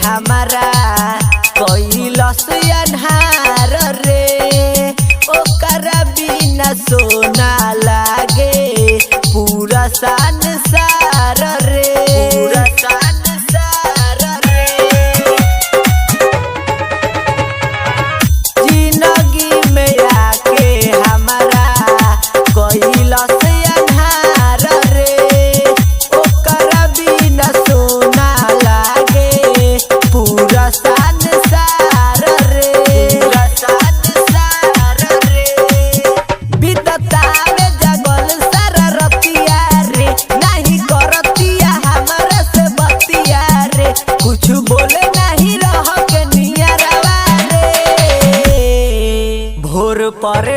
हमारा कैलस अन्हार रे ओकरा बिना सोना लागे पूरा संसार रे पूरा संसार रे। जिंदगी में आके हमारा कैलस अन्हार रे ओकरा बिना सोना लागे पूरा संसार रे पूरा संसार रे। बिततावे जगल सारा रतिया रे नहीं करतिया हमारा से बतिया रे कुछ बोले नहीं रह के नियरवा रे। भोर पर